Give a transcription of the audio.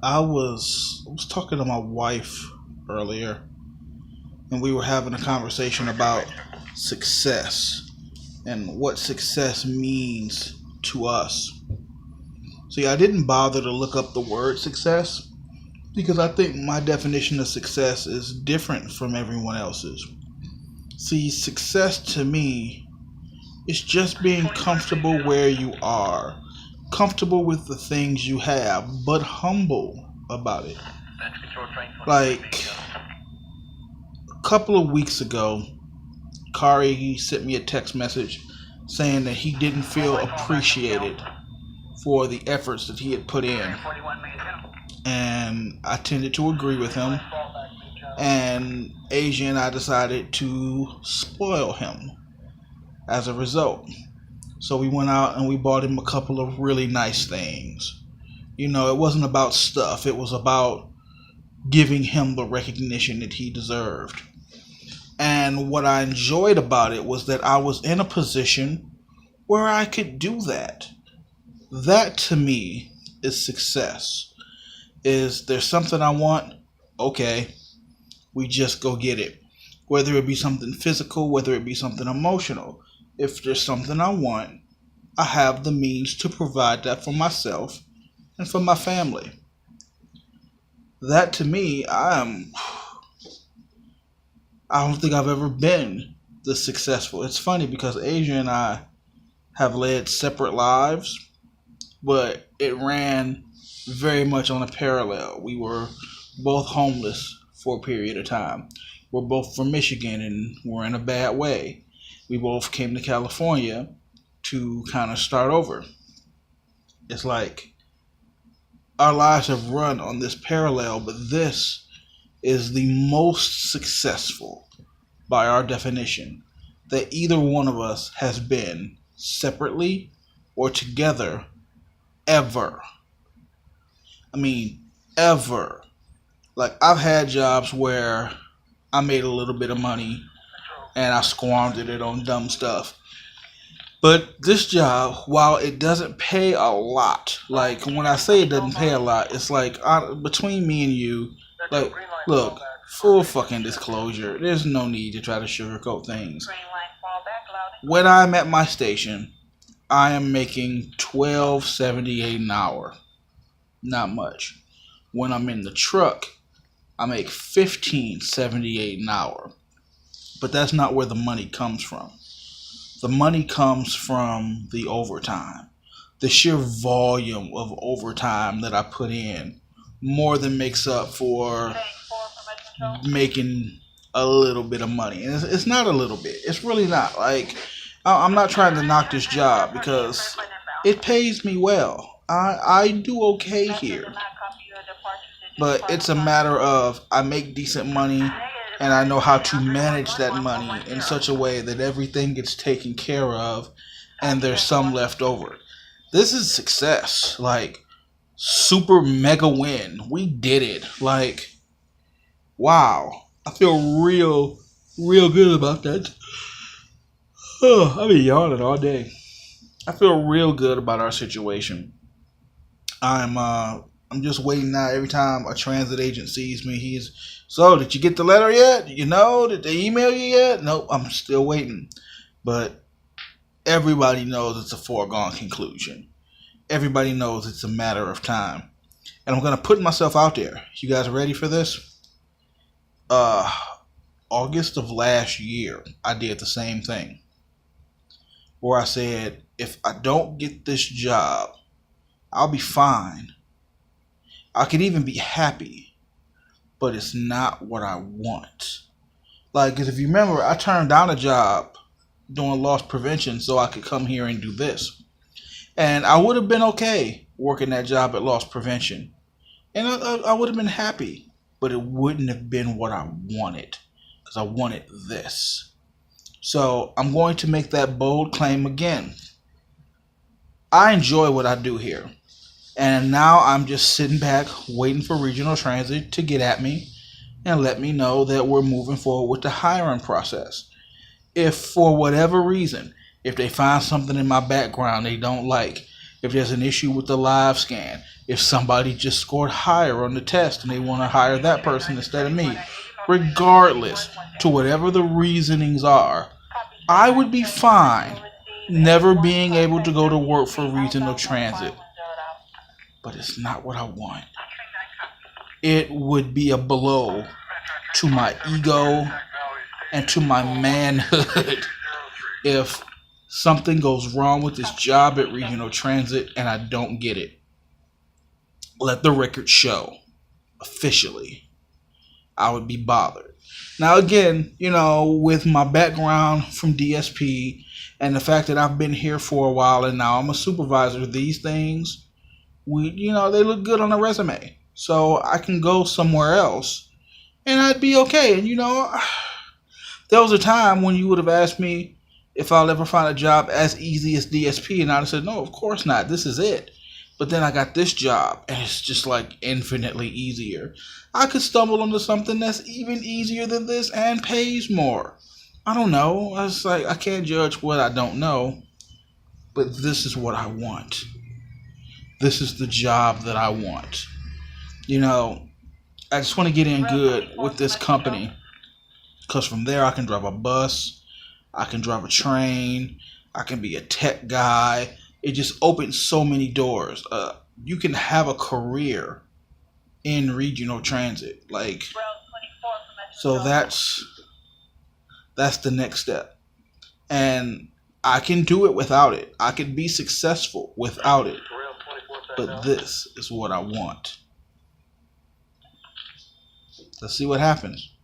I was talking to my wife earlier, and we were having a conversation about success and what success means to us. See, I didn't bother to look up the word success because I think my definition of success is different from everyone else's. See, success to me is just being comfortable where you are, comfortable with the things you have, but humble about it. Like a couple of weeks ago, Kari he sent me a text message saying that he didn't feel appreciated for the efforts that he had put in, and I tended to agree with him. And Asia and I decided to spoil him as a result. So we went out and we bought him a couple of really nice things. It wasn't about stuff, it was about giving him the recognition that he deserved. And what I enjoyed about it was that I was in a position where I could do that. That to me is success. Is there something I want? Okay, we just go get it. Whether it be something physical, whether it be something emotional. If there's something I want, I have the means to provide that for myself and for my family. That to me, I don't think I've ever been this successful. It's funny because Asia and I have led separate lives, but it ran very much on a parallel. We were both homeless for a period of time. We're both from Michigan and we're in a bad way. We both came to California to kind of start over. It's like our lives have run on this parallel, but this is the most successful by our definition that either one of us has been separately or together ever. I mean, ever. Like, I've had jobs where I made a little bit of money and I squandered it on dumb stuff. But this job, while it doesn't pay a lot, like when I say it doesn't pay a lot, it's like between me and you, like, look, full fucking disclosure, there's no need to try to sugarcoat things. When I'm at my station, I am making $12.78 an hour. Not much. When I'm in the truck, I make $15.78 an hour. But that's not where the money comes from. The money comes from the overtime. The sheer volume of overtime that I put in more than makes up for making a little bit of money. And it's not a little bit. It's really not. Like, I'm not trying to knock this job because it pays me well. I do okay here. But it's a matter of I make decent money and I know how to manage that money in such a way that everything gets taken care of and there's some left over. This is success. Like, super mega win. We did it. Like, wow. I feel real good about that. Oh, I've been yawning all day. I feel real good about our situation. I'm just waiting now. Every time a transit agent sees me, so did you get the letter yet? Did they email you yet? Nope, I'm still waiting. But everybody knows it's a foregone conclusion. Everybody knows it's a matter of time. And I'm going to put myself out there. You guys ready for this? August of last year, I did the same thing. Where I said, if I don't get this job, I'll be fine. I could even be happy, but it's not what I want. Like, 'cause if you remember, I turned down a job doing loss prevention so I could come here and do this. And I would have been okay working that job at loss prevention. And I would have been happy, but it wouldn't have been what I wanted because I wanted this. So I'm going to make that bold claim again. I enjoy what I do here. And now I'm just sitting back waiting for Regional Transit to get at me and let me know that we're moving forward with the hiring process. If for whatever reason, if they find something in my background they don't like, if there's an issue with the live scan, if somebody just scored higher on the test and they want to hire that person instead of me, regardless to whatever the reasonings are, I would be fine never being able to go to work for regional transit. But it's not what I want. It would be a blow to my ego and to my manhood if something goes wrong with this job at regional transit and I don't get it. Let the record show officially. I would be bothered. Now again, with my background from DSP and the fact that I've been here for a while and now I'm a supervisor, these things, they look good on a resume. So I can go somewhere else and I'd be okay. And there was a time when you would have asked me if I'll ever find a job as easy as DSP, and I'd have said, no, of course not. This is it. But then I got this job, and it's just like infinitely easier. I could stumble into something that's even easier than this and pays more. I don't know. I can't judge what I don't know. But this is what I want. This is the job that I want. I just want to get in good with this company. Because from there I can drive a bus. I can drive a train. I can be a tech guy. It just opens so many doors. You can have a career in regional transit. So that's the next step. And I can do it without it. I can be successful without it. But this is what I want. Let's see what happens.